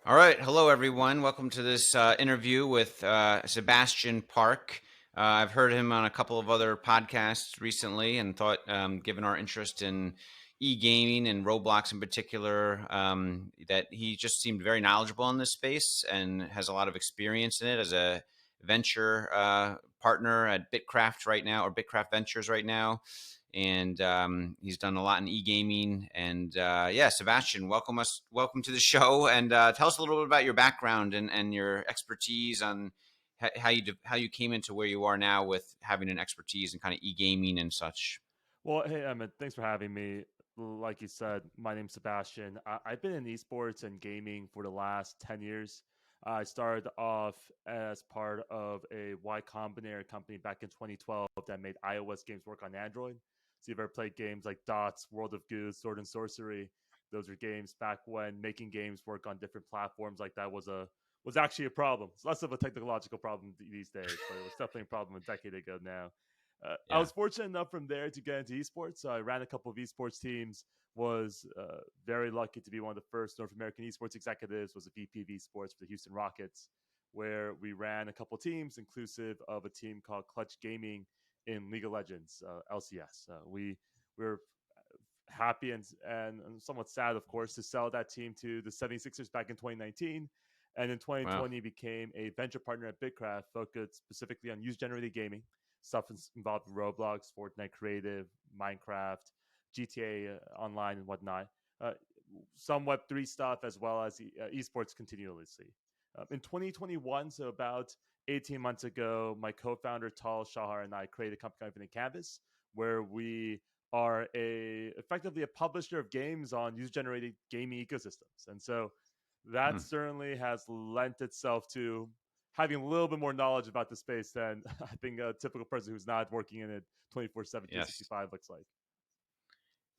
All right. Hello, everyone. Welcome to this interview with Sebastian Park. I've heard him on a couple of other podcasts recently and thought, given our interest in e gaming and Roblox in particular, that he just seemed very knowledgeable in this space and has a lot of experience in it as a venture partner at Bitcraft right now, or Bitcraft Ventures right now. And he's done a lot in e-gaming. And yeah, Sebastian, welcome to the show, and tell us a little bit about your background and your expertise on how you came into where you are now with having an expertise in kind of e-gaming and such. Well, hey, Emmett, thanks for having me. Like you said, my name's Sebastian. I've been in esports and gaming for the last 10 years. I started off as part of a Y Combinator company back in 2012 that made iOS games work on Android. So, you've ever played games like Dots, World of Goose, Sword and Sorcery? Those are games back when making games work on different platforms like that was actually a problem. It's less of a technological problem these days, but it was definitely a problem a decade ago now. I Yeah. was fortunate enough from there to get into esports. So I ran a couple of esports teams. Was very lucky to be one of the first North American esports executives. Was a VP of esports for the Houston Rockets, where we ran a couple teams, inclusive of a team called Clutch Gaming in League of Legends, LCS. We were happy and somewhat sad, of course, to sell that team to the 76ers back in 2019. And in Wow. 2020, became a venture partner at Bitcraft, focused specifically on user generated gaming, stuff involved in Roblox, Fortnite Creative, Minecraft, GTA Online, and whatnot. Uh, some Web3 stuff, as well as esports continuously. In 2021, so about 18 months ago, my co-founder Tal Shahar and I created a company called Infinite Canvas, where we are effectively a publisher of games on user generated gaming ecosystems. And so that Hmm. certainly has lent itself to having a little bit more knowledge about the space than I think a typical person who's not working in it 24/7, Yes. 365 looks like.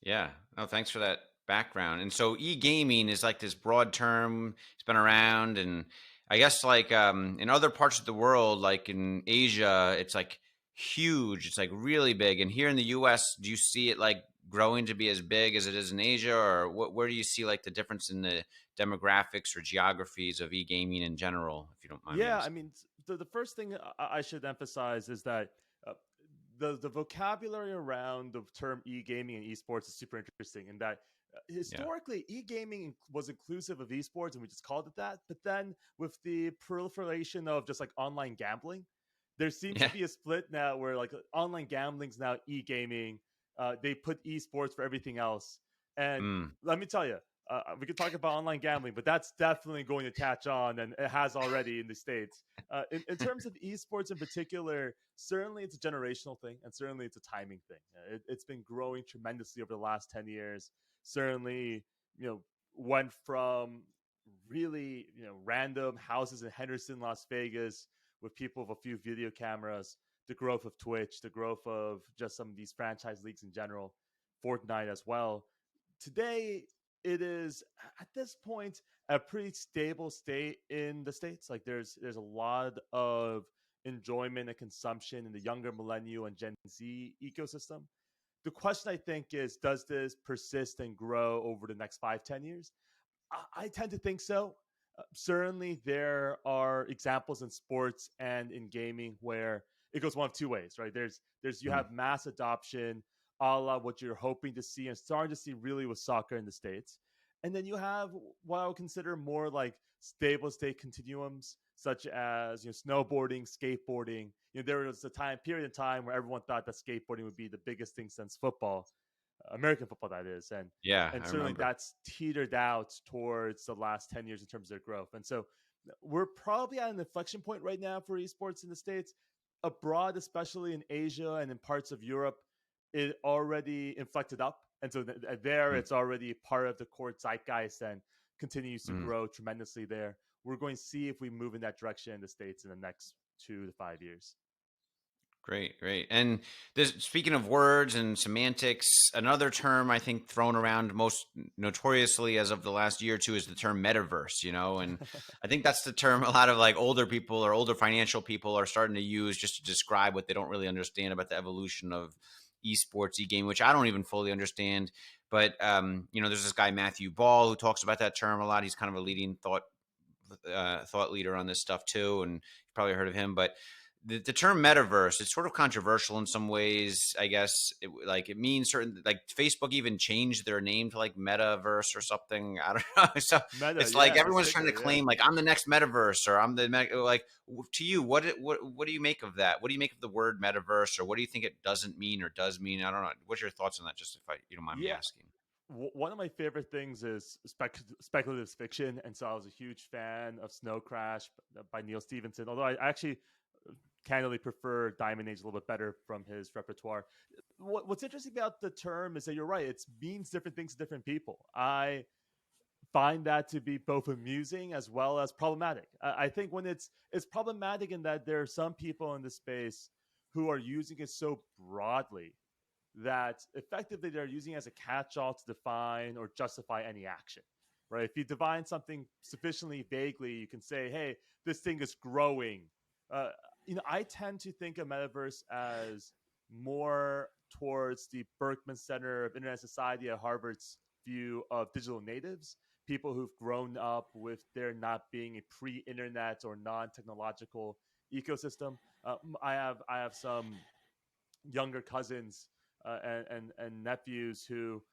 Yeah. No, thanks for that background. And so e-gaming is like this broad term. It's been around, and I guess like in other parts of the world, like in Asia, it's like huge. It's like really big. And here in the US, do you see it like growing to be as big as it is in Asia, or where do you see like the difference in the demographics or geographies of e-gaming in general, if you don't mind me Yeah, I asking? mean, the first thing I should emphasize is that uh, the vocabulary around the term e-gaming and esports is super interesting in that Yeah. historically e-gaming was inclusive of esports and we just called it that, but then with the proliferation of just like online gambling, there seems to Yeah. be a split now where like online gambling's now e-gaming. They put esports for everything else, and Mm. let me tell you, we could talk about online gambling, but that's definitely going to catch on, and it has already in the states. In terms of esports in particular, certainly it's a generational thing, and certainly it's a timing thing. It's been growing tremendously over the last 10 years. Certainly, you know, went from really random houses in Henderson, Las Vegas, with people with a few video cameras, the growth of Twitch, the growth of just some of these franchise leagues in general, Fortnite as well. Today, it is at this point a pretty stable state in the states. Like there's a lot of enjoyment and consumption in the younger millennial and Gen Z ecosystem. The question I think is, does this persist and grow over the next 5, 10 years? I tend to think so. Certainly, there are examples in sports and in gaming where it goes one of two ways, right? There's you Mm. have mass adoption, a la what you're hoping to see and starting to see really with soccer in the states, and then you have what I would consider more like stable state continuums, such as snowboarding, skateboarding. There was a time period of time where everyone thought that skateboarding would be the biggest thing since football, American football, that is, and Yeah, I certainly remember. that's teetered out towards the last 10 years in terms of their growth. And so we're probably at an inflection point right now for esports in the states. Abroad, especially in Asia and in parts of Europe, it already inflected up, and so there Mm. it's already part of the core zeitgeist and continues to Mm. grow tremendously there. We're going to see if we move in that direction in the states in the next 2 to 5 years. Great, great. And this, speaking of words and semantics, another term I think thrown around most notoriously as of the last year or two is the term metaverse, and I think that's the term a lot of like older people or older financial people are starting to use just to describe what they don't really understand about the evolution of esports, e-gaming, which I don't even fully understand. But there's this guy Matthew Ball who talks about that term a lot. He's kind of a leading thought thought leader on this stuff too, and you've probably heard of him. But the term metaverse, it's sort of controversial in some ways, I guess. It means certain, like Facebook even changed their name to like metaverse or something. I don't know. So Meta, it's like yeah, the everyone's trying to sticker, yeah. claim like I'm the next metaverse, or I'm the like. To you, what do you make of that? What do you make of the word metaverse, or what do you think it doesn't mean or does mean? I don't know. What's your thoughts on that? Just if you don't mind me Yeah, asking. one of my favorite things is speculative fiction, and so I was a huge fan of Snow Crash by Neil Stevenson. Although I actually candidly prefer Diamond Age a little bit better from his repertoire. What's interesting about the term is that you're right; it means different things to different people. I find that to be both amusing as well as problematic. I think when it's problematic in that there are some people in the space who are using it so broadly that effectively they're using it as a catch-all to define or justify any action. Right? If you define something sufficiently vaguely, you can say, "Hey, this thing is growing." Uh, I tend to think of metaverse as more towards the Berkman Center of Internet Society at Harvard's view of digital natives, people who've grown up with there not being a pre-internet or non-technological ecosystem. I have some younger cousins and nephews who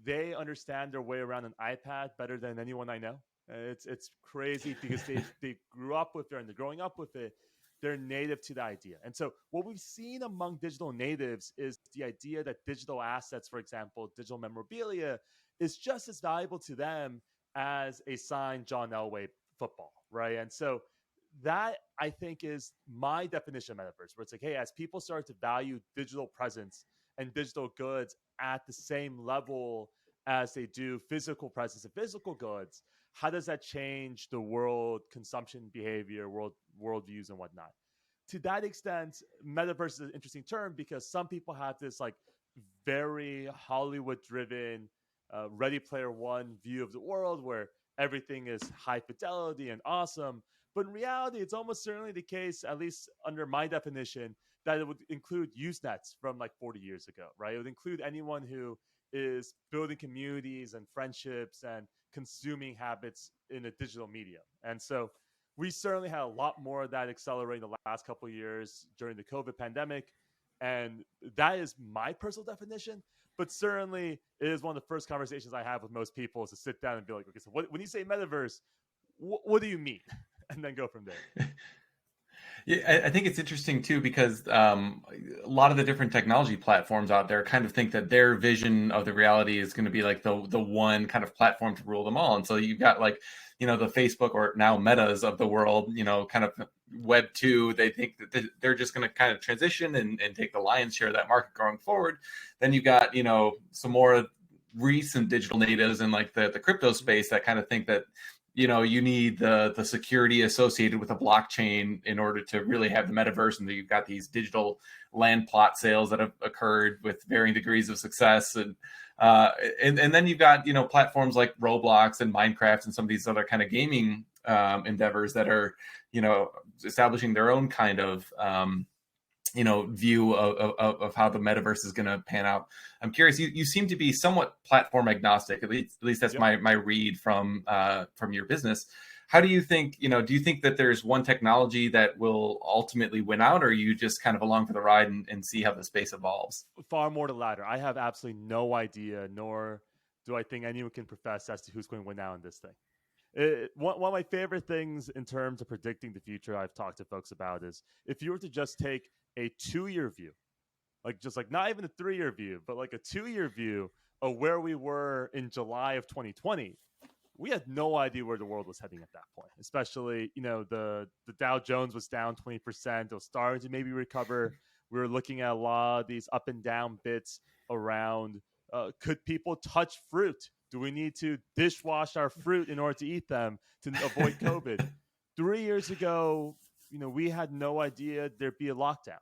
they understand their way around an iPad better than anyone I know. It's crazy because they grew up with it and they're growing up with it. They're native to the idea. And so what we've seen among digital natives is the idea that digital assets, for example, digital memorabilia, is just as valuable to them as a signed John Elway football, right? And so that I think is my definition of metaverse, where it's like, hey, as people start to value digital presence and digital goods at the same level as they do physical presence and physical goods, how does that change the world consumption behavior, worldviews and whatnot? To that extent, metaverse is an interesting term because some people have this like very Hollywood driven Ready Player One view of the world where everything is high fidelity and awesome. But in reality, it's almost certainly the case, at least under my definition, that it would include Usenets from like 40 years ago, right? It would include anyone who is building communities and friendships and consuming habits in a digital medium. And so we certainly had a lot more of that accelerating the last couple of years during the COVID pandemic. And that is my personal definition. But certainly, it is one of the first conversations I have with most people is to sit down and be like, okay, so when you say metaverse, what do you mean? And then go from there. Yeah, I think it's interesting too because a lot of the different technology platforms out there kind of think that their vision of the reality is going to be like the one kind of platform to rule them all. And so you've got like, the Facebook or now Metas of the world, kind of Web 2. They think that they're just going to kind of transition and take the lion's share of that market going forward. Then you've got, some more recent digital natives in like the crypto space that kind of think that you need the security associated with a blockchain in order to really have the metaverse. And you've got these digital land plot sales that have occurred with varying degrees of success. And then you've got, platforms like Roblox and Minecraft and some of these other kind of gaming endeavors that are, establishing their own kind of, view of how the metaverse is going to pan out. I'm curious. You seem to be somewhat platform agnostic. At least that's my read from your business. How do you think? Do you think that there's one technology that will ultimately win out, or are you just kind of along for the ride and see how the space evolves? Far more the latter. I have absolutely no idea, nor do I think anyone can profess as to who's going to win out in this thing. One of my favorite things in terms of predicting the future I've talked to folks about is if you were to just take a 2-year view, like not even a 3-year view, but like a 2-year view of where we were in July of 2020, we had no idea where the world was heading at that point. Especially, the Dow Jones was down 20%. It was starting to maybe recover. We were looking at a lot of these up and down bits around could people touch fruit? Do we need to dishwash our fruit in order to eat them to avoid COVID? 3 years ago, we had no idea there'd be a lockdown.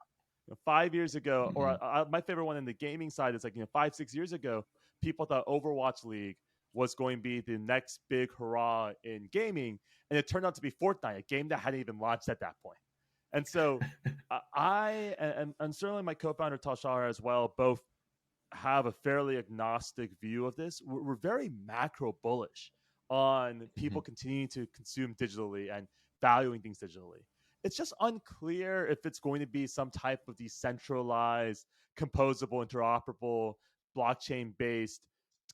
5 years ago, or my favorite one in the gaming side is like 5-6 years ago, people thought Overwatch League was going to be the next big hurrah in gaming, and it turned out to be Fortnite, a game that hadn't even launched at that point. And so, I and certainly my co-founder Tal Shahar as well both have a fairly agnostic view of this. We're very macro bullish on people continuing to consume digitally and valuing things digitally. It's just unclear if it's going to be some type of decentralized, composable, interoperable, blockchain based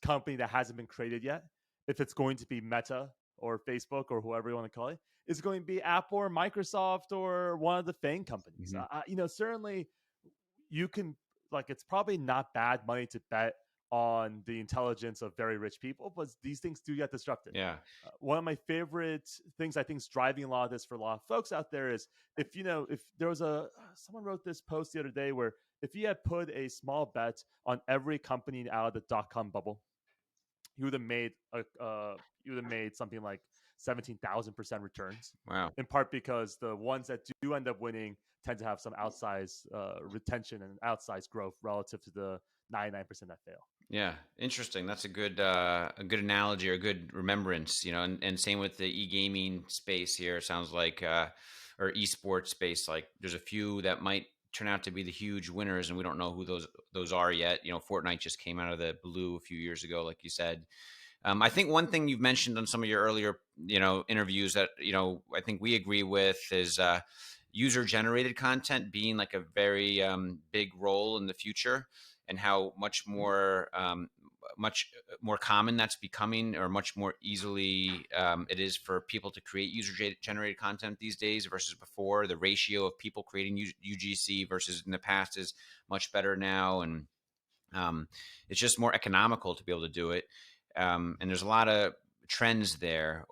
company that hasn't been created yet. If it's going to be Meta or Facebook or whoever you want to call it, is going to be Apple or Microsoft or one of the FANG companies. Certainly you can, like, it's probably not bad money to bet on the intelligence of very rich people, but these things do get disrupted. Yeah. One of my favorite things I think is driving a lot of this for a lot of folks out there is if there was someone wrote this post the other day where if you had put a small bet on every company out of the .com bubble, you would have made something like 17,000% returns. Wow. In part because the ones that do end up winning tend to have some outsized retention and outsized growth relative to the 99% that fail. Yeah, interesting. That's a good analogy or a good remembrance, and same with the e-gaming space here. It sounds like, or esports space, like there's a few that might turn out to be the huge winners, and we don't know who those are yet. Fortnite just came out of the blue a few years ago, like you said. I think one thing you've mentioned on some of your earlier, interviews that, I think we agree with is user-generated content being like a very big role in the future, and how much more common that's becoming, or much more easily it is for people to create user-generated content these days versus before. The ratio of people creating UGC versus in the past is much better now, and it's just more economical to be able to do it. And there's a lot of trends there.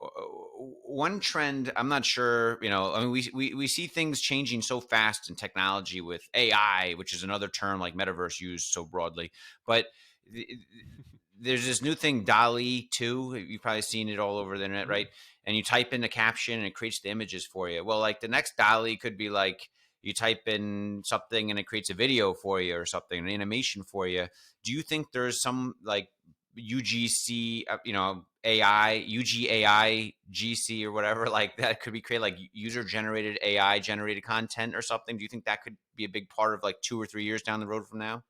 One trend, I'm not sure, we see things changing so fast in technology with AI, which is another term like metaverse used so broadly. But there's this new thing, DALL-E 2. You've probably seen it all over the internet, right? And you type in the caption and it creates the images for you. Well, like the next DALL-E could be like you type in something and it creates a video for you or something, an animation for you. Do you think there's some like UGC, AI, UGAI, GC or whatever like that could be created, like user generated AI generated content or something? Do you think that could be a big part of like 2 or 3 years down the road from now?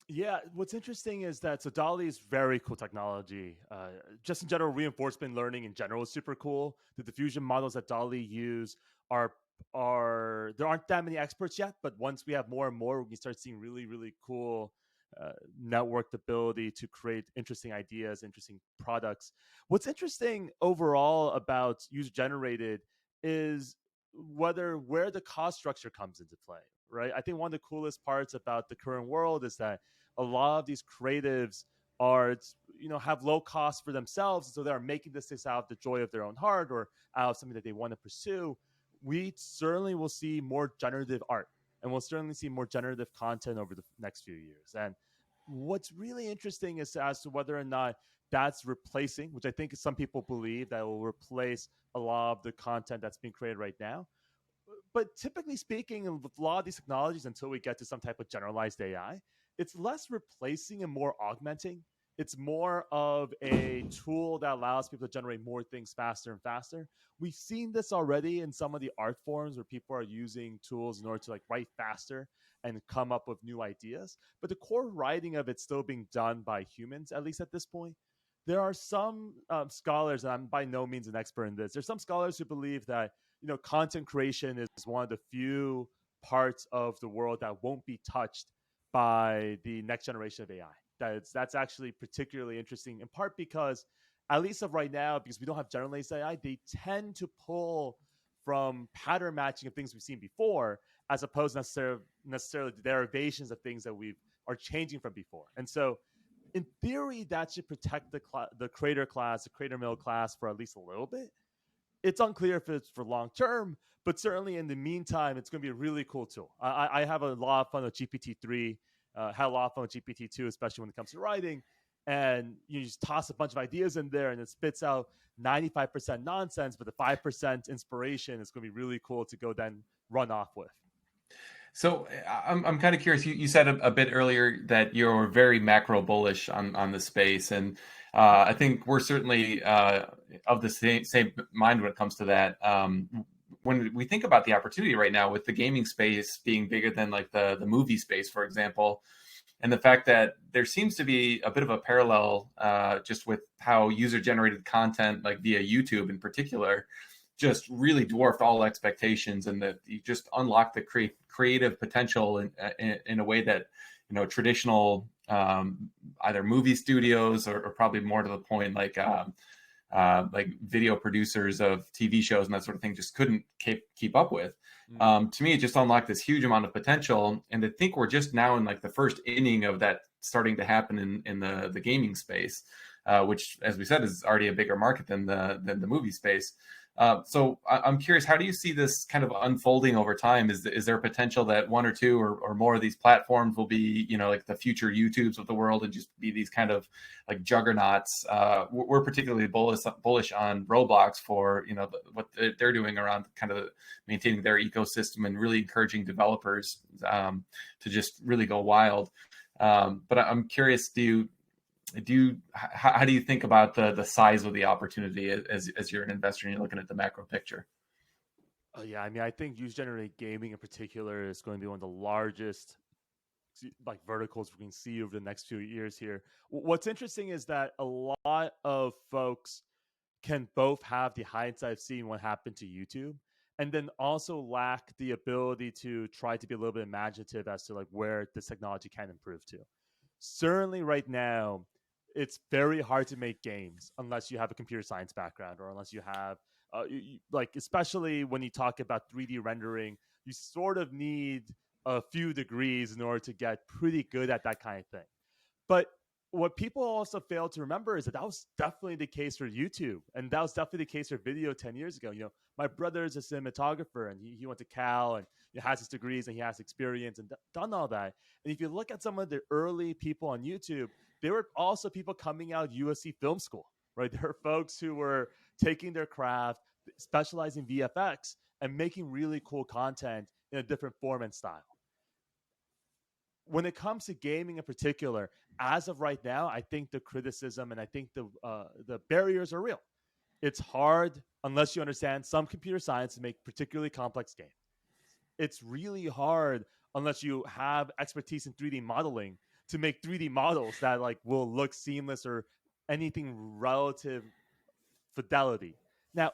Yeah, what's interesting is that DALL-E is very cool technology. Just in general, reinforcement learning in general is super cool. The diffusion models that DALL-E use are there aren't that many experts yet, but once we have more and more, we can start seeing really, really cool networked ability to create interesting ideas, interesting products. What's interesting overall about user generated is where the cost structure comes into play, right? I think one of the coolest parts about the current world is that a lot of these creatives have low costs for themselves, so they're making this out of the joy of their own heart or out of something that they want to pursue. We certainly will see more generative art, and we'll certainly see more generative content over the next few years. And what's really interesting is as to whether or not that's replacing, which I think some people believe that will replace a lot of the content that's being created right now. But typically speaking, with a lot of these technologies, until we get to some type of generalized AI, it's less replacing and more augmenting. It's more of a tool that allows people to generate more things faster and faster. We've seen this already in some of the art forms where people are using tools in order to like write faster and come up with new ideas. But the core writing of it's still being done by humans, at least at this point. There are some scholars, and I'm by no means an expert in this. There's some scholars who believe that content creation is one of the few parts of the world that won't be touched by the next generation of AI. That's actually particularly interesting, in part because, at least of right now, because we don't have generalized AI, they tend to pull from pattern matching of things we've seen before, as opposed to necessarily derivations of things that we are changing from before. And so, in theory, that should protect the creator class, the creator middle class, for at least a little bit. It's unclear if it's for long term, but certainly in the meantime, it's going to be a really cool tool. I have a lot of fun with GPT-3. Had a lot of fun with GPT-2, especially when it comes to writing. And you just toss a bunch of ideas in there and it spits out 95% nonsense, but the 5% inspiration is going to be really cool to go then run off with. So I'm kind of curious. You said a bit earlier that you're very macro bullish on the space. And I think we're certainly of the same mind when it comes to that. When we think about the opportunity right now with the gaming space being bigger than like the movie space, for example, and the fact that there seems to be a bit of a parallel just with how user-generated content, like via YouTube in particular, just really dwarfed all expectations, and that you just unlock the creative potential in a way that traditional either movie studios or probably more to the point like video producers of TV shows and that sort of thing just couldn't keep up with. To me, it just unlocked this huge amount of potential, and I think we're just now in like the first inning of that starting to happen in the gaming space, which, as we said, is already a bigger market than the movie space. So I'm curious, how do you see this kind of unfolding over time? Is there potential that one or two or more of these platforms will be, like the future YouTubes of the world and just be these kind of like juggernauts? We're particularly bullish on Roblox for, what they're doing around kind of maintaining their ecosystem and really encouraging developers to just really go wild. But I'm curious, how do you think about the size of the opportunity as you're an investor and you're looking at the macro picture? Yeah, I mean, I think user-generated gaming in particular is going to be one of the largest like verticals we can see over the next few years here. What's interesting is that a lot of folks can both have the hindsight of seeing what happened to YouTube, and then also lack the ability to try to be a little bit imaginative as to like where this technology can improve to. Certainly right now, it's very hard to make games unless you have a computer science background, or unless you have like, especially when you talk about 3D rendering, you sort of need a few degrees in order to get pretty good at that kind of thing. But what people also fail to remember is that was definitely the case for YouTube, and that was definitely the case for video 10 years ago. My brother is a cinematographer, and he went to Cal, and he has his degrees, and he has experience and done all that. And if you look at some of the early people on YouTube, there were also people coming out of USC Film School, right? There are folks who were taking their craft, specializing VFX, and making really cool content in a different form and style. When it comes to gaming in particular, as of right now, I think the criticism and I think the barriers are real. It's hard unless you understand some computer science to make particularly complex games. It's really hard unless you have expertise in 3D modeling to make 3D models that like will look seamless or anything relative fidelity. Now,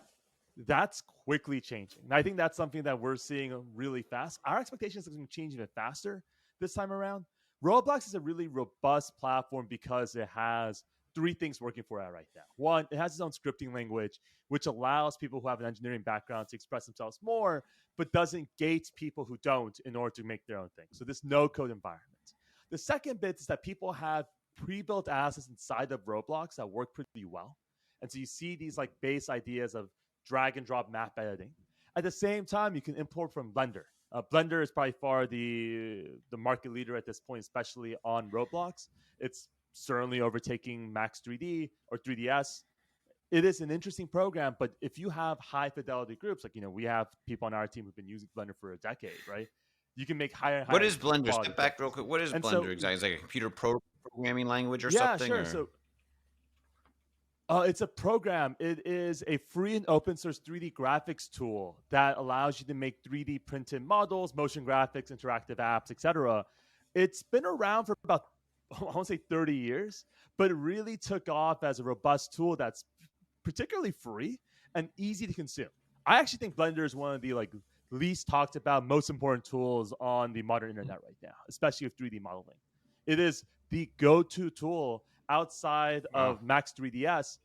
that's quickly changing. And I think that's something that we're seeing really fast. Our expectations are going to change even faster this time around. Roblox is a really robust platform because it has three things working for it right now. One, it has its own scripting language, which allows people who have an engineering background to express themselves more, but doesn't gate people who don't in order to make their own thing. So this no-code environment. The second bit is that people have pre-built assets inside of Roblox that work pretty well. And so you see these like base ideas of drag and drop map editing. At the same time, you can import from Blender. Blender is probably far the market leader at this point, especially on Roblox. It's certainly overtaking Max 3D or 3ds. It is an interesting program, but if you have high fidelity groups, like, we have people on our team who've been using Blender for a decade, right? You can make higher and higher. What is Blender? Step back real quick. What is Blender exactly? Is it like a computer programming language or something? Yeah, sure. So it's a program. It is a free and open source 3D graphics tool that allows you to make 3D printed models, motion graphics, interactive apps, etc. It's been around for about, I won't say 30 years, but it really took off as a robust tool that's particularly free and easy to consume. I actually think Blender is one of the least talked about, most important tools on the modern internet right now, especially with 3D modeling. It is the go-to tool outside of Max 3ds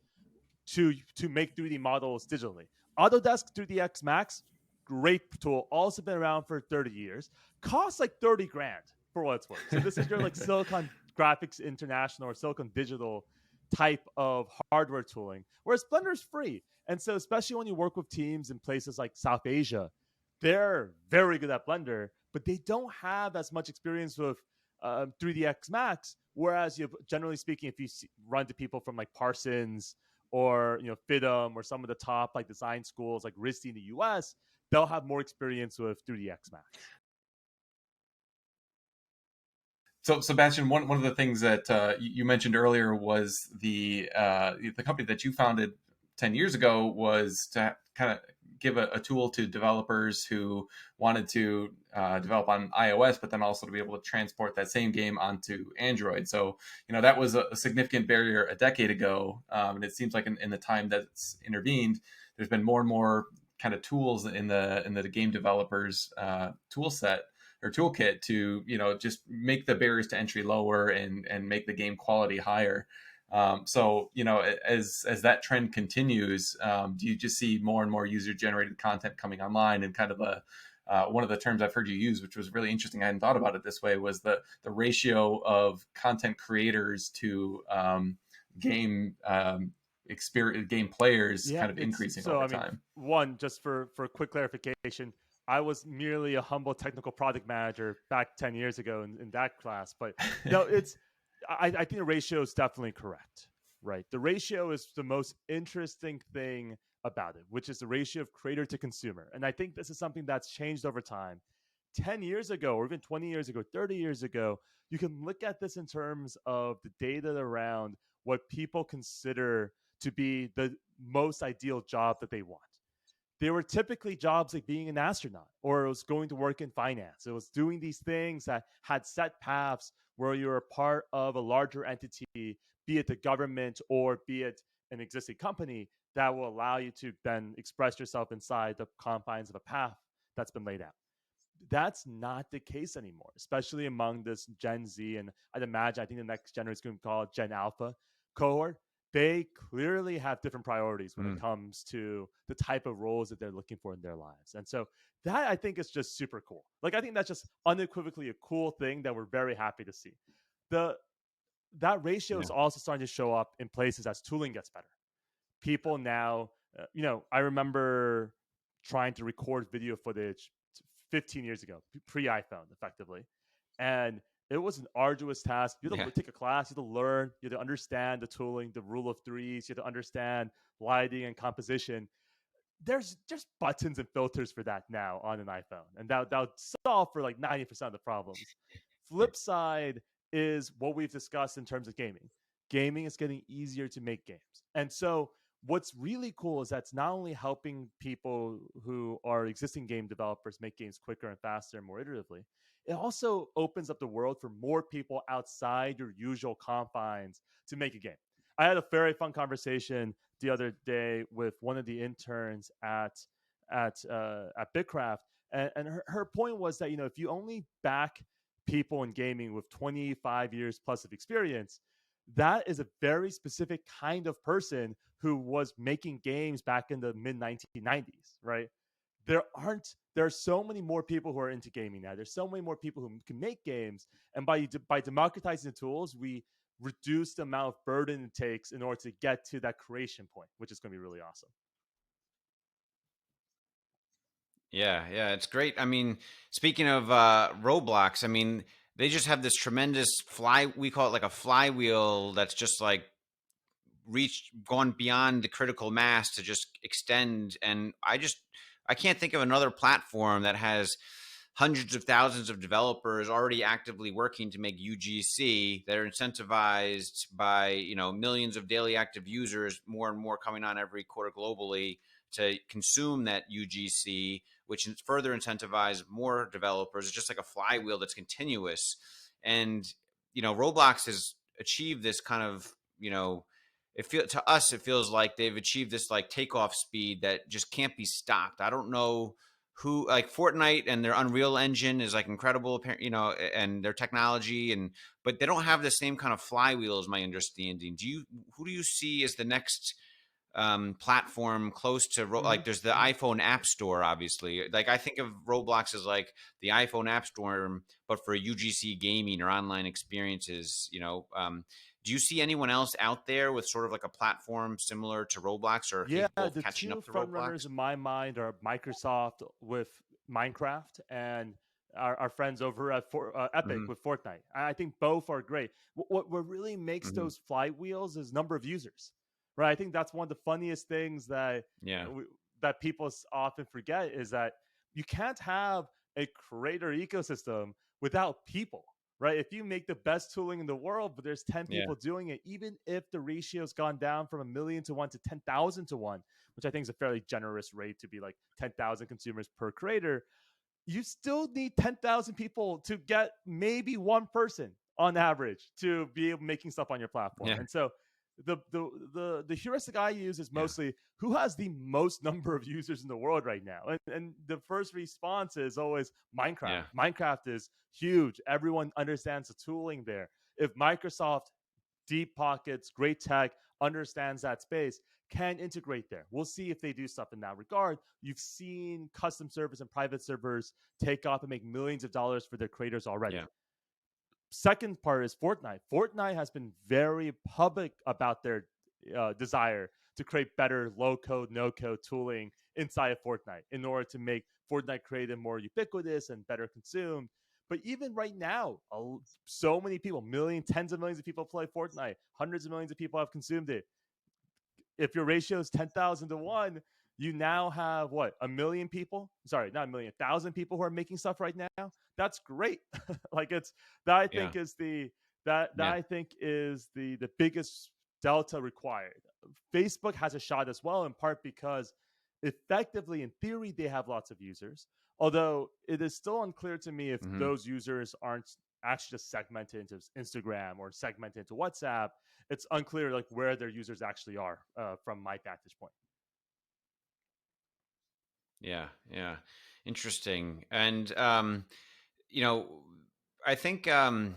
to make 3D models digitally. Autodesk 3ds Max, great tool, also been around for 30 years. Costs like 30 grand for what it's worth. So this is your Silicon Graphics International or Silicon Digital type of hardware tooling, whereas Blender is free. And so especially when you work with teams in places like South Asia, they're very good at Blender, but they don't have as much experience with 3ds Max. Whereas, generally speaking, if you run to people from Parsons or FIDM or some of the top design schools like RISD in the US, they'll have more experience with 3ds Max. So, Sebastian, one of the things that you mentioned earlier was the company that you founded 10 years ago was to kind of give a tool to developers who wanted to develop on iOS, but then also to be able to transport that same game onto Android. So, that was a significant barrier a decade ago. And it seems like in the time that's intervened, there's been more and more kind of tools in the game developers tool set or toolkit to just make the barriers to entry lower and make the game quality higher. So as that trend continues, do you just see more and more user generated content coming online? And kind of one of the terms I've heard you use, which was really interesting, I hadn't thought about it this way, was the ratio of content creators to game game players kind of increasing over time. One, just for quick clarification, I was merely a humble technical product manager back 10 years ago in that class, but no, I think the ratio is definitely correct, right? The ratio is the most interesting thing about it, which is the ratio of creator to consumer. And I think this is something that's changed over time. 10 years ago, or even 20 years ago, 30 years ago, you can look at this in terms of the data around what people consider to be the most ideal job that they want. They were typically jobs like being an astronaut, or it was going to work in finance. It was doing these things that had set paths where you're a part of a larger entity, be it the government or be it an existing company, that will allow you to then express yourself inside the confines of a path that's been laid out. That's not the case anymore, especially among this Gen Z. And I'd imagine, I think the next generation is going to call it Gen Alpha cohort. They clearly have different priorities when it comes to the type of roles that they're looking for in their lives. And so that, I think, is just super cool. Like, I think that's just unequivocally a cool thing that we're very happy to see. That ratio is also starting to show up in places as tooling gets better. People now, I remember trying to record video footage 15 years ago, pre-iPhone, effectively. And it was an arduous task. You had to take a class, you had to learn, you had to understand the tooling, the rule of threes, you had to understand lighting and composition. There's just buttons and filters for that now on an iPhone. And that'll solve for like 90% of the problems. Flip side is what we've discussed in terms of gaming. Gaming is getting easier to make games. And so what's really cool is that's not only helping people who are existing game developers make games quicker and faster and more iteratively, it also opens up the world for more people outside your usual confines to make a game. I had a very fun conversation the other day with one of the interns at Bitcraft, and her point was that if you only back people in gaming with 25 years plus of experience, that is a very specific kind of person who was making games back in the mid 1990s, right? There are so many more people who are into gaming now. There's so many more people who can make games. And by democratizing the tools, we reduce the amount of burden it takes in order to get to that creation point, which is going to be really awesome. Yeah, it's great. I mean, speaking of Roblox, I mean, they just have this tremendous we call it like a flywheel that's just like gone beyond the critical mass to just extend. And I can't think of another platform that has hundreds of thousands of developers already actively working to make UGC that are incentivized by, millions of daily active users, more and more coming on every quarter globally to consume that UGC, which further incentivize more developers. It's just like a flywheel that's continuous. And, Roblox has achieved this kind of, to us, it feels like they've achieved this like takeoff speed that just can't be stopped. I don't know who, like Fortnite and their Unreal Engine is like incredible, and their technology, but they don't have the same kind of flywheel, is my understanding. Who do you see as the next platform close to like there's the iPhone App Store, obviously. Like I think of Roblox as like the iPhone App Store, but for UGC gaming or online experiences. Do you see anyone else out there with sort of like a platform similar to Roblox, or capable of catching up to Roblox? The two front runners in my mind are Microsoft with Minecraft and our friends over at Epic with Fortnite. I think both are great. What really makes those flywheels is number of users. Right, I think that's one of the funniest things that that people often forget is that you can't have a creator ecosystem without people. right? If you make the best tooling in the world, but there's 10 Yeah. people doing it, even if the ratio's gone down from 1,000,000 to 1 to 10,000 to 1, which I think is a fairly generous rate to be like 10,000 consumers per creator, you still need 10,000 people to get maybe one person on average to be able making stuff on your platform. Yeah. And so the heuristic I use is Yeah. mostly who has the most number of users in the world right now. And the first response is always Minecraft. Yeah. Minecraft is huge. Everyone understands the tooling there. If Microsoft, deep pockets, great tech, understands that space, can integrate there. We'll see if they do stuff in that regard. You've seen custom servers and private servers take off and make millions of dollars for their creators already. Yeah. Second part is Fortnite. Fortnite has been very public about their desire to create better low code, no code tooling inside of Fortnite in order to make Fortnite creative more ubiquitous and better consumed. But even right now, so many people, tens of millions of people play Fortnite. Hundreds of millions of people have consumed it. If your ratio is 10,000 to 1, you now have what, 1,000,000 people? Sorry, not 1,000,000, 1,000 people who are making stuff right now. That's great. Like it's that I think Yeah. is that Yeah. I think is the biggest delta required. Facebook has a shot as well, in part because effectively, in theory, they have lots of users. Although it is still unclear to me if Mhm. those users aren't actually just segmented into Instagram or segmented into WhatsApp. It's unclear like where their users actually are from my vantage point. Yeah. Yeah. Interesting. And you know, I think have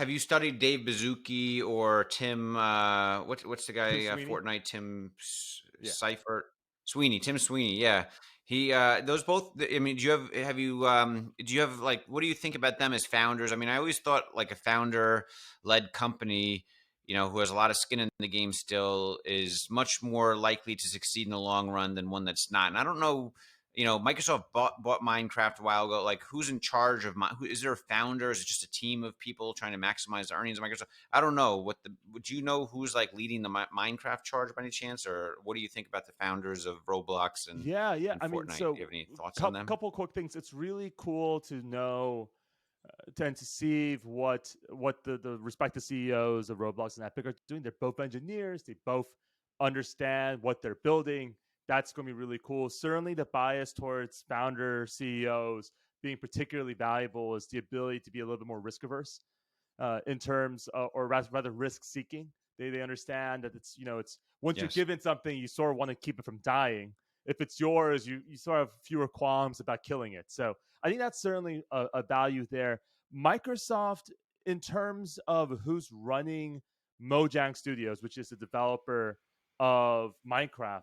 you studied Dave Bazuki or Tim? What's the Tim guy? Sweeney, Fortnite Tim yeah. Seifert Sweeney. Tim Sweeney. Yeah, he. Those both. I mean, do you have you? Do you have like? What do you think about them as founders? I mean, I always thought like a founder-led company, who has a lot of skin in the game still, is much more likely to succeed in the long run than one that's not. And I don't know. Microsoft bought Minecraft a while ago. Like, who's in charge of who is there a founder? Is it just a team of people trying to maximize the earnings of Microsoft? I don't know. Would you know who's like leading the Minecraft charge by any chance, or what do you think about the founders of Roblox and Yeah, yeah. and I mean, Fortnite? Do so you have any thoughts on them? couple quick things. It's really cool to know and to see what the respective CEOs of Roblox and Epic are doing. They're both engineers. They both understand what they're building. That's going to be really cool. Certainly, the bias towards founder CEOs being particularly valuable is the ability to be a little bit more risk averse in terms, or rather risk seeking. They understand that it's once you're Yes. given something, you sort of want to keep it from dying. If it's yours, you sort of have fewer qualms about killing it. So I think that's certainly a value there. Microsoft, in terms of who's running Mojang Studios, which is the developer of Minecraft,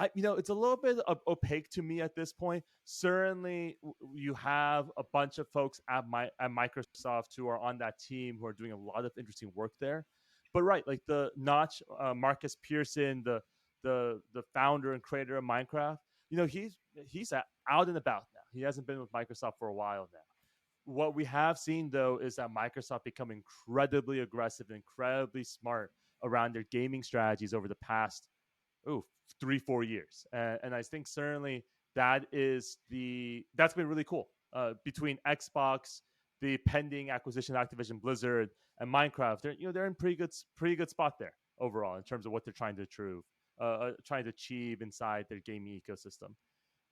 it's a little bit opaque to me at this point. Certainly, you have a bunch of folks at Microsoft who are on that team who are doing a lot of interesting work there. But right, like the Notch, Marcus Pearson, the founder and creator of Minecraft, he's out and about now. He hasn't been with Microsoft for a while now. What we have seen though is that Microsoft become incredibly aggressive, incredibly smart around their gaming strategies over the past 3-4 years, and I think certainly that's been really cool. Between Xbox, the pending acquisition of Activision Blizzard, and Minecraft, they're in pretty good spot there overall in terms of what they're trying to achieve inside their gaming ecosystem.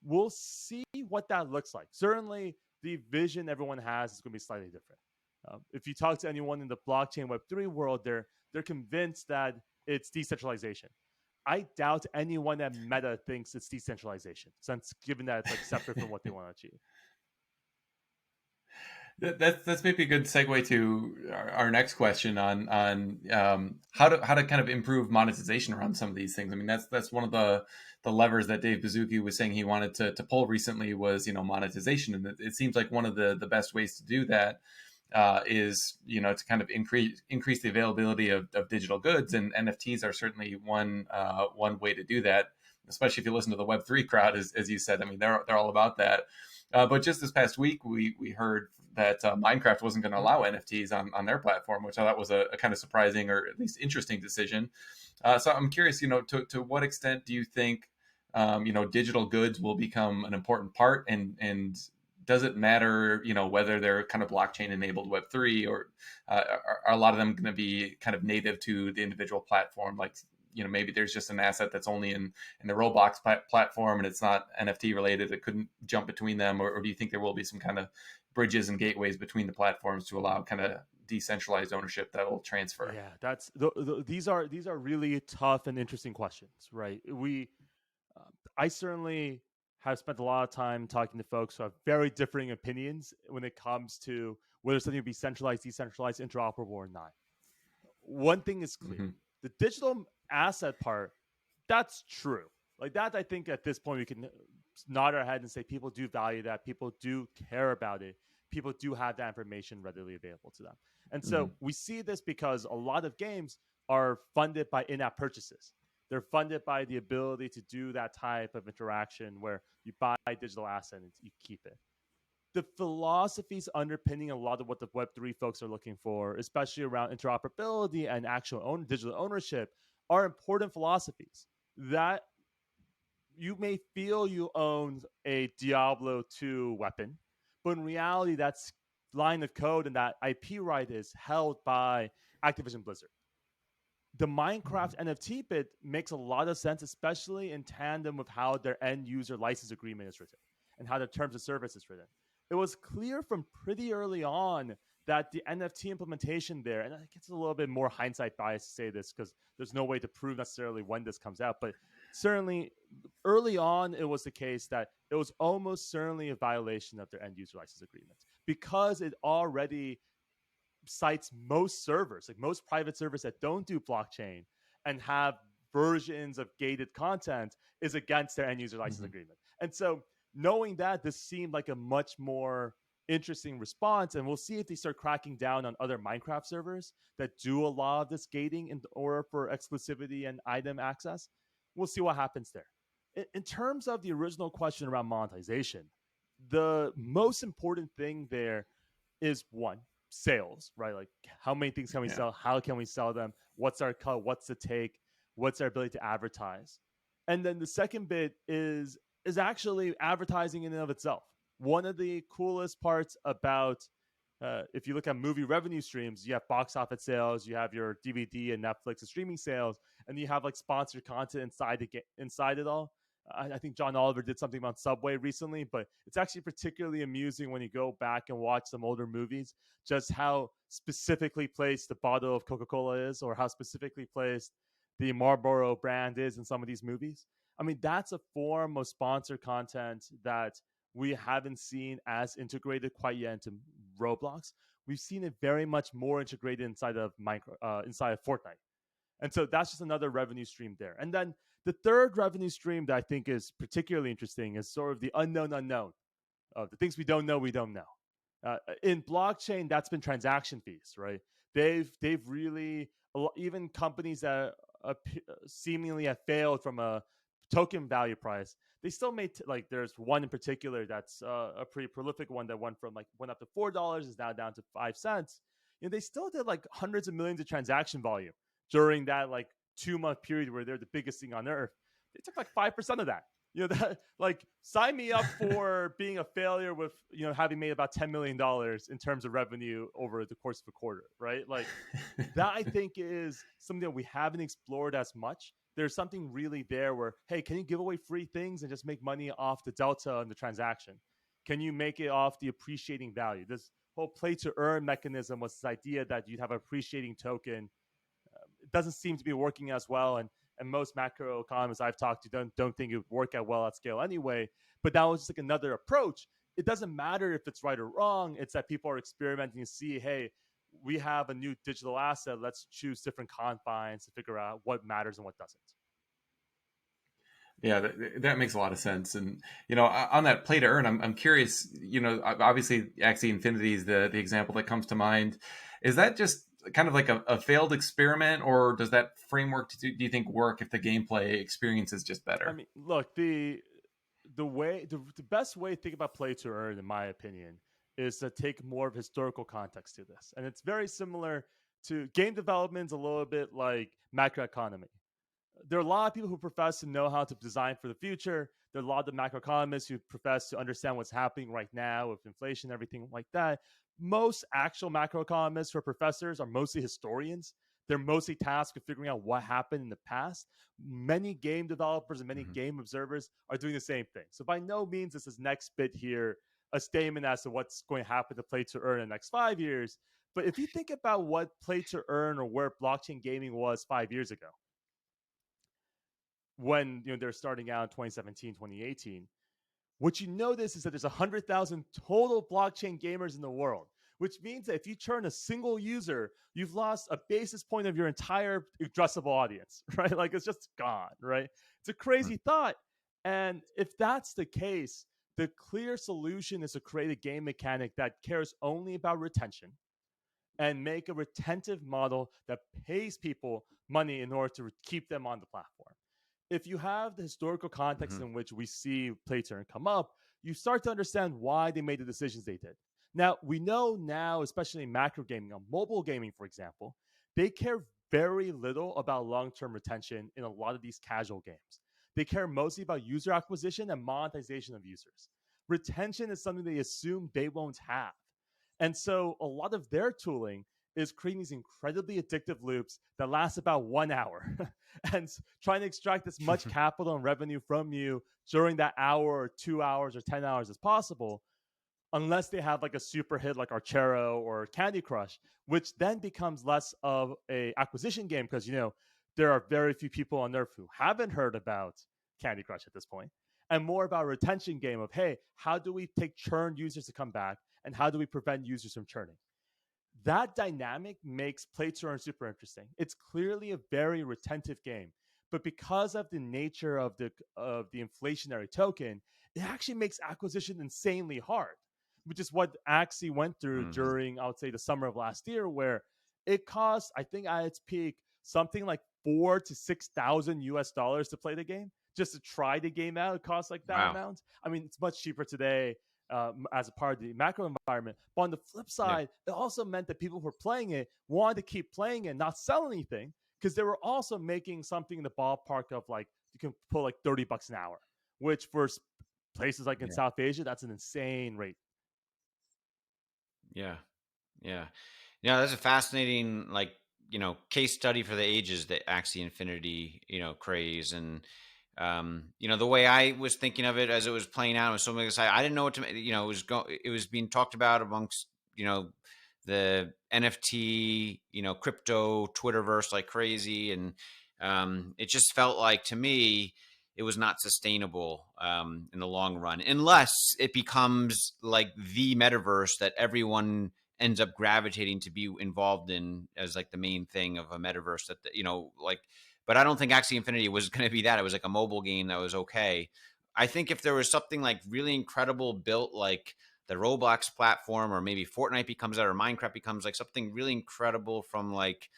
We'll see what that looks like. Certainly, the vision everyone has is going to be slightly different. If you talk to anyone in the blockchain Web3 world, they're convinced that it's decentralization. I doubt anyone at Meta thinks it's decentralization, since given that it's like separate from what they want to achieve. That's maybe a good segue to our next question on how to kind of improve monetization around some of these things. I mean, that's one of the levers that Dave Bazuki was saying he wanted to pull recently was monetization, and it seems like one of the best ways to do that is to kind of increase the availability of digital goods, and NFTs are certainly one way to do that. Especially if you listen to the Web3 crowd, as you said. I mean, they're all about that. But just this past week, we heard that Minecraft wasn't going to allow NFTs on their platform, which I thought was a kind of surprising or at least interesting decision. So I'm curious, to what extent do you think, digital goods will become an important part, and does it matter, whether they're kind of blockchain enabled Web3, or are a lot of them going to be kind of native to the individual platform? Like, maybe there's just an asset that's only in the Roblox platform and it's not NFT related. It couldn't jump between them, or do you think there will be some kind of bridges and gateways between the platforms to allow kind of decentralized ownership that will transfer? Yeah, that's these are really tough and interesting questions, right? I certainly have spent a lot of time talking to folks who have very differing opinions when it comes to whether something will be centralized, decentralized, interoperable, or not. One thing is clear: Mm-hmm. the digital asset part, that's true. Like that, I think at this point we can nod our head and say people do value that, people do care about it, people do have that information readily available to them. And so Mm-hmm. we see this because a lot of games are funded by in-app purchases. They're funded by the ability to do that type of interaction where you buy digital asset and you keep it. The philosophies underpinning a lot of what the Web3 folks are looking for, especially around interoperability and actual digital ownership, are important philosophies that you may feel you own a Diablo 2 weapon, but in reality, that's line of code and that IP right is held by Activision Blizzard. The Minecraft NFT bit makes a lot of sense, especially in tandem with how their end user license agreement is written and how their terms of service is written. It was clear from pretty early on that the NFT implementation there, and it gets a little bit more hindsight bias to say this because there's no way to prove necessarily when this comes out, but certainly early on, it was the case that it was almost certainly a violation of their end user license agreements because it already cites most servers, like most private servers that don't do blockchain and have versions of gated content, is against their end user license Mm-hmm. agreement. And so knowing that, this seemed like a much more interesting response, and we'll see if they start cracking down on other Minecraft servers that do a lot of this gating in order for exclusivity and item access. We'll see what happens there. In terms of the original question around monetization, the most important thing there is one, sales, right? Like how many things can we Yeah. sell? How can we sell them? What's our cut? What's the take? What's our ability to advertise? And then the second bit is actually advertising in and of itself. One of the coolest parts about if you look at movie revenue streams, you have box office sales, you have your DVD and Netflix and streaming sales, and you have like sponsored content inside it all. I think John Oliver did something about Subway recently, but it's actually particularly amusing when you go back and watch some older movies, just how specifically placed the bottle of Coca-Cola is, or how specifically placed the Marlboro brand is in some of these movies. I mean, that's a form of sponsored content that we haven't seen as integrated quite yet into Roblox. We've seen it very much more integrated inside of inside of Fortnite. And so that's just another revenue stream there. And then the third revenue stream that I think is particularly interesting is sort of the unknown, the things we don't know, we don't know. In blockchain, that's been transaction fees, right? They've really, even companies that seemingly have failed from a token value price, they still made like there's one in particular that's a pretty prolific one that went up to $4, is now down to 5 cents. They still did like hundreds of millions of transaction volume during that like 2 month period where they're the biggest thing on earth. They took like 5% of that. That like sign me up for being a failure with having made about $10 million in terms of revenue over the course of a quarter, right? Like that I think is something that we haven't explored as much. There's something really there where, hey, can you give away free things and just make money off the delta in the transaction? Can you make it off the appreciating value? This whole play to earn mechanism was this idea that you'd have an appreciating token. It doesn't seem to be working as well, and most macro economists I've talked to don't think it would work out well at scale anyway. But that was just like another approach. It doesn't matter if it's right or wrong. It's that people are experimenting to see, hey, we have a new digital asset. Let's choose different confines to figure out what matters and what doesn't. Yeah, that makes a lot of sense. And on that play to earn, I'm curious. Obviously, Axie Infinity is the example that comes to mind. Is that just kind of like a failed experiment, or does that framework do you think work if the gameplay experience is just better? I mean, look, the best way to think about play to earn, in my opinion, is to take more of historical context to this, and it's very similar to game development's a little bit like macroeconomy. there are a lot of people who profess to know how to design for the future. There are a lot of macroeconomists who profess to understand what's happening right now with inflation, everything like that. Most actual macroeconomists or professors are mostly historians. They're mostly tasked with figuring out what happened in the past. Many game developers and many Mhm. game observers are doing the same thing. So by no means is this next bit here a statement as to what's going to happen to play to earn in the next 5 years. But if you think about what play to earn or where blockchain gaming was 5 years ago, when they're starting out in 2017, 2018, what you notice is that there's 100,000 total blockchain gamers in the world, which means that if you turn a single user, you've lost a basis point of your entire addressable audience, right? Like it's just gone, right? It's a crazy thought. And if that's the case, the clear solution is to create a game mechanic that cares only about retention and make a retentive model that pays people money in order to keep them on the platform. If you have the historical context Mhm. in which we see play to earn come up, you start to understand why they made the decisions they did. Now, we know now, especially in macro gaming, on mobile gaming, for example, they care very little about long term retention in a lot of these casual games. They care mostly about user acquisition and monetization of users. Retention is something they assume they won't have. And so a lot of their tooling is creating these incredibly addictive loops that last about 1 hour and trying to extract as much capital and revenue from you during that hour or 2 hours or 10 hours as possible, unless they have like a super hit like Archero or Candy Crush, which then becomes less of a acquisition game because there are very few people on Earth who haven't heard about Candy Crush at this point, and more about a retention game of, hey, how do we take churned users to come back and how do we prevent users from churning? That dynamic makes play to earn super interesting. It's clearly a very retentive game, but because of the nature of the inflationary token, it actually makes acquisition insanely hard, which is what Axie went through Mhm. during, I would say, the summer of last year, where it cost, I think, at its peak, something like 4 to 6 thousand US dollars to play the game. Just to try the game out, it costs like that Wow. amount. I mean, it's much cheaper today as a part of the macro environment. But on the flip Yeah. side, it also meant that people who were playing it wanted to keep playing it and not sell anything because they were also making something in the ballpark of like you can pull like $30 an hour, which for places like in Yeah. South Asia, that's an insane rate. Yeah. Yeah. Yeah. That's a fascinating, like, case study for the ages, the Axie Infinity, craze. And, the way I was thinking of it as it was playing out, it was something exciting. I didn't know what to, it was being talked about amongst, the NFT, crypto Twitterverse like crazy. And, it just felt like to me, it was not sustainable in the long run, unless it becomes like the metaverse that everyone ends up gravitating to be involved in as like the main thing of a metaverse that like. But I don't think Axie Infinity was going to be that. It was like a mobile game that was okay. I think if there was something like really incredible built like the Roblox platform, or maybe Fortnite becomes that, or Minecraft becomes like something really incredible from like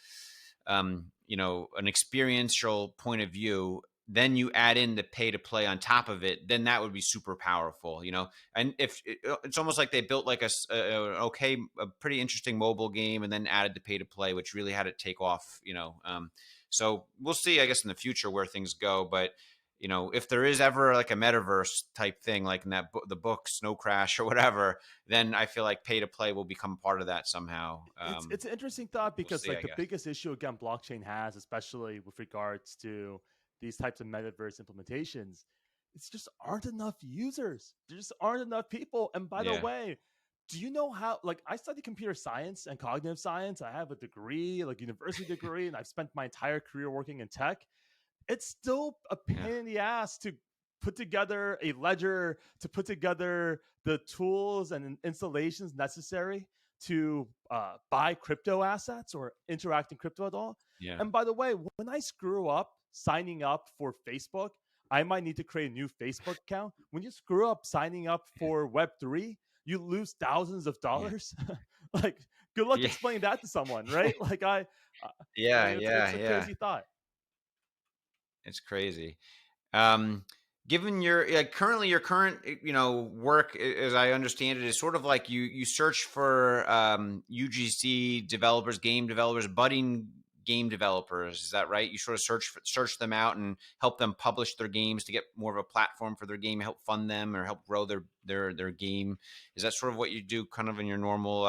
an experiential point of view, then you add in the pay to play on top of it, then that would be super powerful, and if it's almost like they built like a pretty interesting mobile game and then added the pay to play, which really had it take off, so we'll see, I guess, in the future where things go. But if there is ever like a metaverse type thing, like in that the book Snow Crash or whatever, then I feel like pay to play will become part of that somehow. It's an interesting thought We'll because see, like I the guess. biggest issue again blockchain has, especially with regards to these types of metaverse implementations, it's just aren't enough users. There just aren't enough people. And by the Yeah. way, do you know how, like, I study computer science and cognitive science. I have a degree, like university degree, and I've spent my entire career working in tech. It's still a Yeah. pain in the ass to put together a ledger, to put together the tools and installations necessary to buy crypto assets or interact in crypto at all. Yeah. And by the way, when I screw up signing up for Facebook, I might need to create a new Facebook account. When you screw up signing up for Web3, you lose thousands of Yeah. dollars. Like, good luck Yeah. explaining that to someone, right? Like, Yeah. it's Yeah. a Yeah. crazy thought. It's crazy. Um, Given your like currently your current work, as I understand it, is sort of like you search for UGC developers, game developers, budding game developers. Is that right? You sort of search them out and help them publish their games to get more of a platform for their game, help fund them, or help grow their game. Is that sort of what you do, kind of in your normal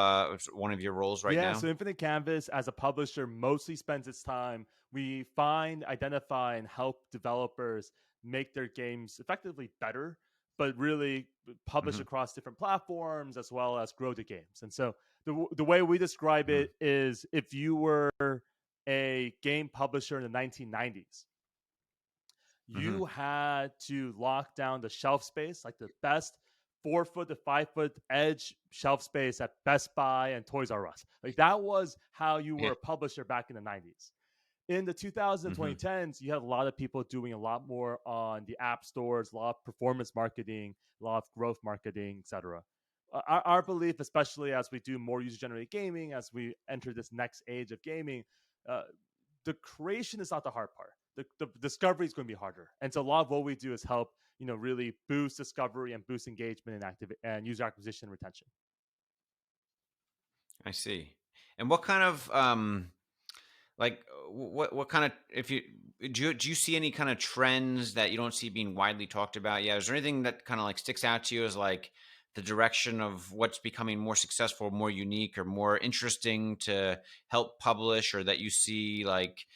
one of your roles right Yeah, now? so Infinite Canvas as a publisher mostly spends its time. We find, identify, and help developers make their games effectively better, but really publish Hmm. across different platforms as well as grow the games. And so the way we describe Hmm. it is if you were a game publisher in the 1990s, Hmm. you had to lock down the shelf space, like the best 4 foot to 5 foot edge shelf space at Best Buy and Toys R Us. Like that was how you were Yeah. a publisher back in the 90s. In the 2000s and Hmm. 2010s, you had a lot of people doing a lot more on the app stores, a lot of performance marketing, a lot of growth marketing, etc. Our belief, especially as we do more user generated gaming, as we enter this next age of gaming, uh, the creation is not the hard part. The discovery is going to be harder. And so a lot of what we do is help, really boost discovery and boost engagement and and user acquisition and retention. I see. And what kind of like what kind of, if you do you see any kind of trends that you don't see being widely talked about? Yeah, is there anything that kind of like sticks out to you as like the direction of what's becoming more successful, more unique, or more interesting to help publish, or that you see like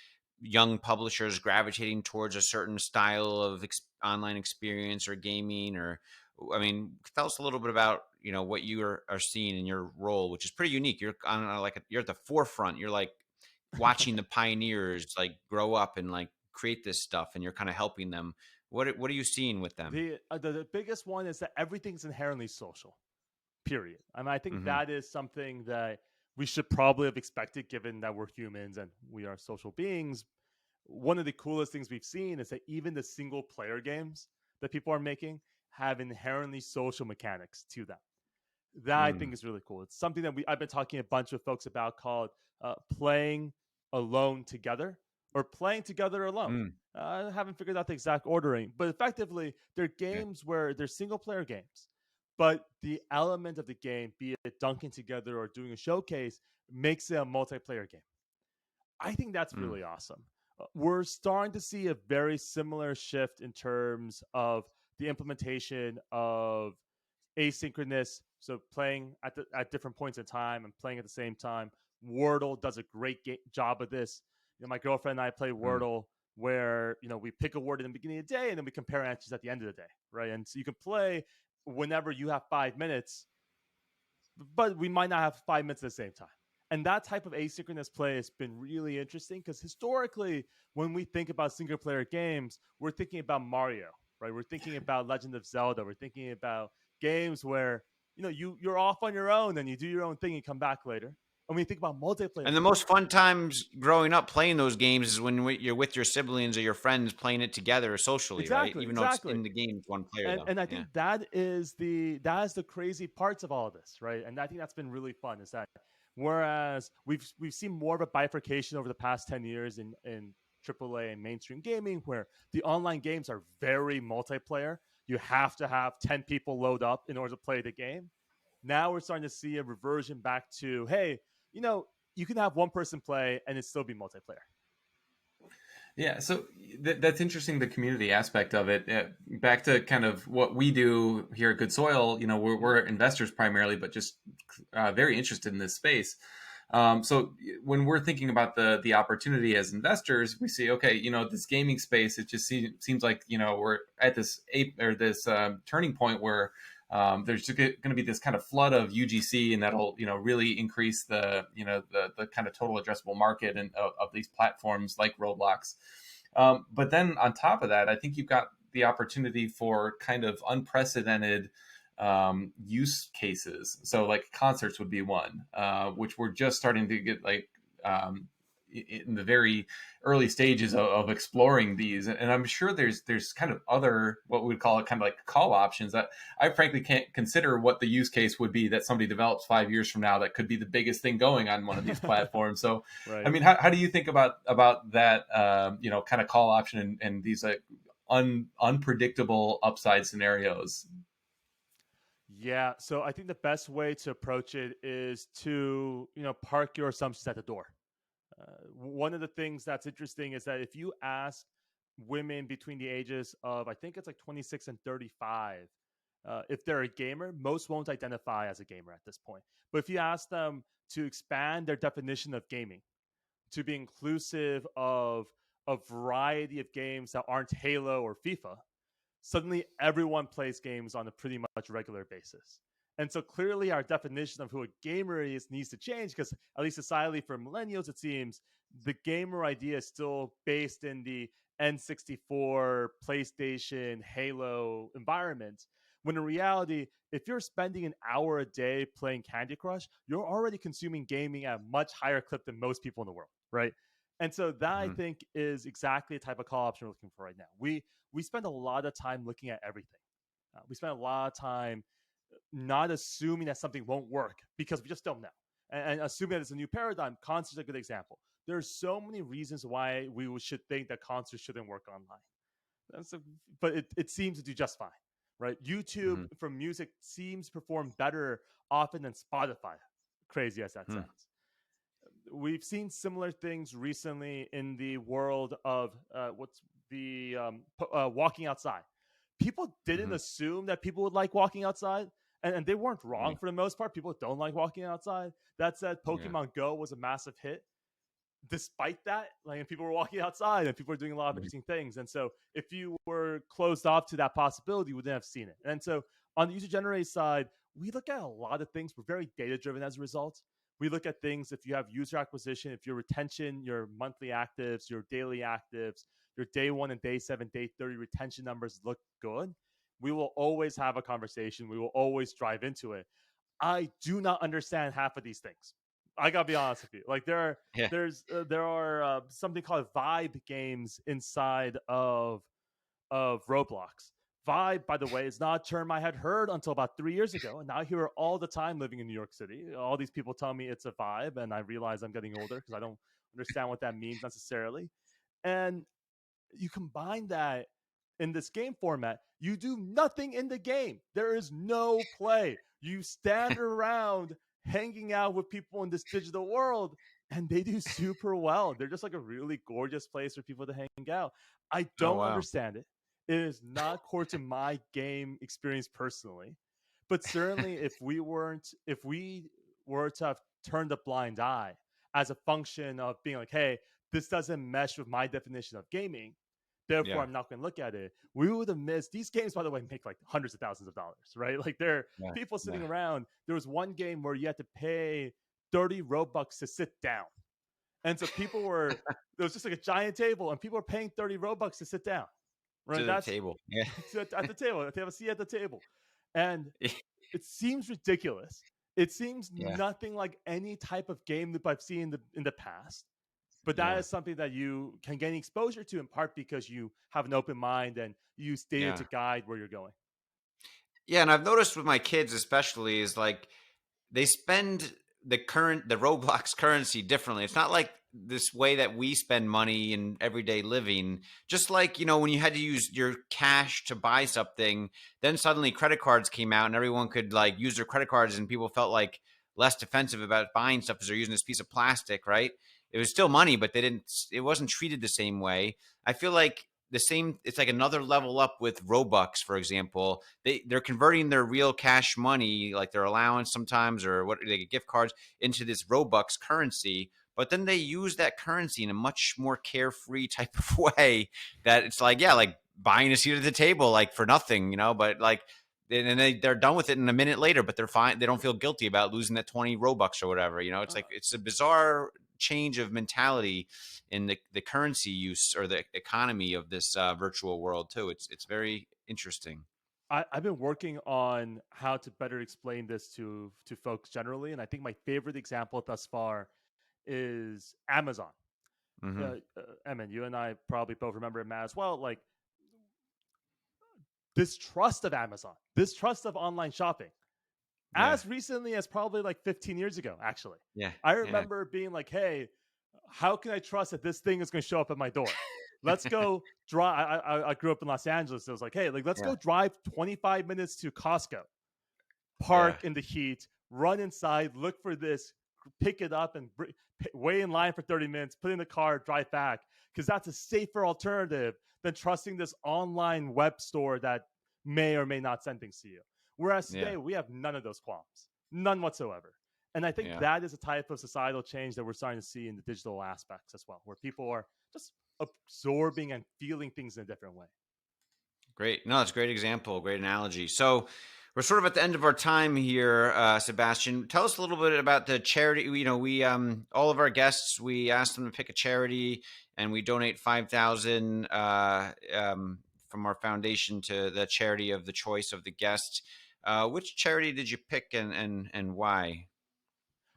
young publishers gravitating towards a certain style of online experience or gaming? Or I mean, tell us a little bit about what you are seeing in your role, which is pretty unique. You're on you're at the forefront. You're like watching the pioneers like grow up and like create this stuff, and you're kind of helping them. What are you seeing with them? The biggest one is that everything's inherently social. Period. I mean, I think Hmm. that is something that we should probably have expected, given that we're humans and we are social beings. One of the coolest things we've seen is that even the single player games that people are making have inherently social mechanics to them. That I think Mm. is really cool. It's something that I've been talking to a bunch of folks about called playing alone together or playing together alone. Mm. I haven't figured out the exact ordering, but effectively, they're Yeah. games where they're single player games, but the element of the game, be it dunking together or doing a showcase, makes it a multiplayer game. I think that's Mm. really awesome. We're starting to see a very similar shift in terms of the implementation of asynchronous, so playing at different points in time and playing at the same time. Wordle does a great job of this. My girlfriend and I play Mm. Wordle, where we pick a word in the beginning of the day and then we compare answers at the end of the day, right? And so you can play whenever you have 5 minutes, but we might not have 5 minutes at the same time. And that type of asynchronous play has been really interesting because historically, when we think about single player games, we're thinking about Mario, right? We're thinking about Legend of Zelda. We're thinking about games where you're off on your own and you do your own thing and come back later. And when you think about multiplayer And the games, most fun times growing up playing those games is when you're with your siblings or your friends playing it together socially, right? exactly, Even though it's exactly. in the game, it's one player and though. and I Yeah. think that is the crazy parts of all of this, right? And I think that's been really fun. Is that whereas we've seen more of a bifurcation over the past 10 years in AAA and mainstream gaming, where the online games are very multiplayer. You have to have 10 people load up in order to play the game. Now we're starting to see a reversion back to, hey, you know, you can have one person play and it still be multiplayer. Yeah, so that's interesting, the community aspect of it. Back to kind of what we do here at Good Soil, we're investors primarily, but just very interested in this space. So when we're thinking about the opportunity as investors, we see, okay, this gaming space, it just seems like, we're at this turning point where there's going to be this kind of flood of UGC, and that'll really increase the kind of total addressable market and of these platforms like Roblox. But then on top of that, I think you've got the opportunity for kind of unprecedented use cases. So like concerts would be one, which we're just starting to get in the very early stages of exploring these. And I'm sure there's kind of other, what we would call it, kind of like call options that I frankly can't consider what the use case would be that somebody develops 5 years from now that could be the biggest thing going on one of these platforms. So, I Right. mean, how do you think about that, kind of call option and these like unpredictable upside scenarios? Yeah, so I think the best way to approach it is to, park your assumptions at the door. One of the things that's interesting is that if you ask women between the ages of, I think it's like 26 and 35, if they're a gamer, most won't identify as a gamer at this point. But if you ask them to expand their definition of gaming to be inclusive of a variety of games that aren't Halo or FIFA, suddenly everyone plays games on a pretty much regular basis. And so clearly our definition of who a gamer is needs to change, because at least societally for millennials, it seems the gamer idea is still based in the N64, PlayStation, Halo environment. When in reality, if you're spending an hour a day playing Candy Crush, you're already consuming gaming at a much higher clip than most people in the world, right? And so that I think is exactly the type of call option we're looking for right now. We spend a lot of time looking at everything. We spend a lot of time not assuming that something won't work because we just don't know. And assuming that it's a new paradigm, concerts are a good example. There's so many reasons why we should think that concerts shouldn't work online. But it seems to do just fine, right? YouTube for music seems to perform better often than Spotify, crazy as that sounds. We've seen similar things recently in the world of walking outside. People didn't assume that people would like walking outside, and they weren't wrong for the most part. People don't like walking outside. That said, Pokemon Go was a massive hit. Despite that, like, people were walking outside and people were doing a lot of interesting things. And so if you were closed off to that possibility, you wouldn't have seen it. And so on the user-generated side, we look at a lot of things. We're very data-driven as a result. We look at things if you have user acquisition, if your retention, your monthly actives, your daily actives, your day 1 and day 7, day 30 retention numbers look good, we will always have a conversation. We will always drive into it. I do not understand half of these things. I gotta be honest with you. Like there are something called vibe games inside of Roblox. Vibe, by the way, is not a term I had heard until about 3 years ago, and now I hear it all the time living in New York City. All these people tell me it's a vibe, and I realize I'm getting older because I don't understand what that means necessarily. And you combine that in this game format, you do nothing in the game. There is no play. You stand around hanging out with people in this digital world, and they do super well. They're just like a really gorgeous place for people to hang out. I don't understand it. It is not core to my game experience personally, but certainly if we were to have turned a blind eye as a function of being like, hey, this doesn't mesh with my definition of gaming, therefore I'm not going to look at it, we would have missed. These games, by the way, make like hundreds of thousands of dollars, right? Like there are people sitting around. There was one game where you had to pay 30 Robux to sit down. And so people were, there was just like a giant table and people were paying 30 Robux to sit down. Right? That's the table. Yeah. At the table. They have a seat at the table. And it seems ridiculous. It seems nothing like any type of game that I've seen in the past. But that is something that you can gain exposure to in part because you have an open mind and you use data to guide where you're going. Yeah, and I've noticed with my kids especially is like they spend the Roblox currency differently. It's not like this way that we spend money in everyday living. Just like, when you had to use your cash to buy something, then suddenly credit cards came out and everyone could like use their credit cards and people felt like less defensive about buying stuff because they're using this piece of plastic, right? It was still money, but it wasn't treated the same way. I feel like it's like another level up with Robux, for example. They're converting their real cash money, like their allowance sometimes, or what they get gift cards, into this Robux currency. But then they use that currency in a much more carefree type of way that it's like, like buying a seat at the table, like for nothing, but like, and they're done with it in a minute later, but they're fine. They don't feel guilty about losing that 20 Robux or whatever, It's like, it's a bizarre change of mentality in the currency use or the economy of this virtual world too. It's very interesting. I've been working on how to better explain this to folks generally, and I think my favorite example thus far is Amazon. Emin, you and I probably both remember Matt as well. Like this trust of Amazon, this trust of online shopping, as recently as probably like 15 years ago, actually. Yeah. I remember being like, hey, how can I trust that this thing is going to show up at my door? Let's go drive. I grew up in Los Angeles. So it was like, hey, let's go drive 25 minutes to Costco, park in the heat, run inside, look for this pick it up and wait in line for 30 minutes, put it in the car, drive back, because that's a safer alternative than trusting this online web store that may or may not send things to you. Whereas Yeah. today, we have none of those qualms, none whatsoever. And I think Yeah. that is a type of societal change that we're starting to see in the digital aspects as well, where people are just absorbing and feeling things in a different way. Great. No, it's a great example, great analogy. So we're sort of at the end of our time here, Sebastian. Tell us a little bit about the charity. We all of our guests, we asked them to pick a charity, and we donate 5,000 from our foundation to the charity of the choice of the guest. Which charity did you pick, and why?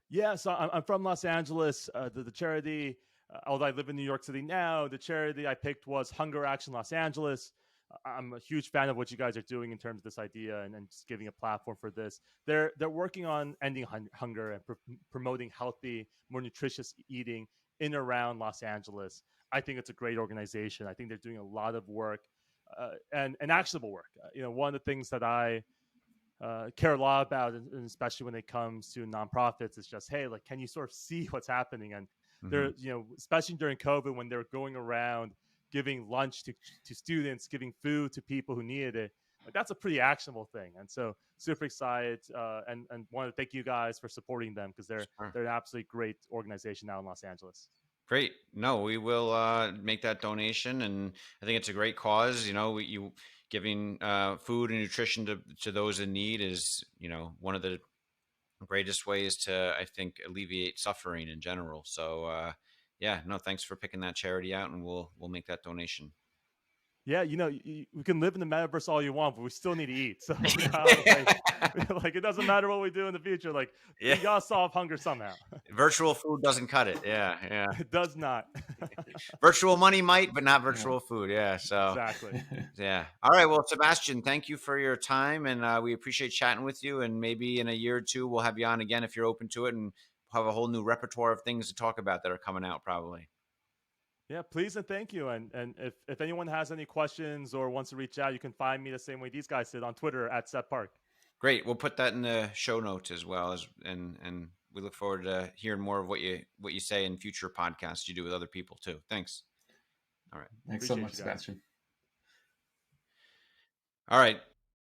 Yeah, so I'm from Los Angeles. The charity, although I live in New York City now, the charity I picked was Hunger Action Los Angeles. I'm a huge fan of what you guys are doing in terms of this idea and just giving a platform for this. They're working on ending hunger and promoting healthy, more nutritious eating in and around Los Angeles. I think it's a great organization. I think they're doing a lot of work and actionable work. One of the things that I care a lot about, and especially when it comes to nonprofits, is just, hey, like, can you sort of see what's happening? And they're, especially during COVID, when they're going around giving lunch to students, giving food to people who needed it, like, that's a pretty actionable thing. And so super excited, and want to thank you guys for supporting them, because they're an absolutely great organization now in Los Angeles. Great. No, we will make that donation, and I think it's a great cause. You giving food and nutrition to those in need is, one of the greatest ways to, I think, alleviate suffering in general. So, yeah, no, thanks for picking that charity out, and we'll make that donation. Yeah, we can live in the metaverse all you want, but we still need to eat. So, like, it doesn't matter what we do in the future. Like, we gotta solve hunger somehow. Virtual food doesn't cut it. Yeah. It does not. Virtual money might, but not virtual food. Yeah. So exactly. Yeah. All right. Well, Sebastian, thank you for your time, and we appreciate chatting with you. And maybe in a year or two, we'll have you on again if you're open to it, and have a whole new repertoire of things to talk about that are coming out probably. Yeah, please and thank you. And if anyone has any questions or wants to reach out, you can find me the same way these guys did on Twitter at Seth Park. Great. We'll put that in the show notes as well, and we look forward to hearing more of what you say in future podcasts you do with other people too. Thanks. All right. Thanks so much, Sebastian. All right.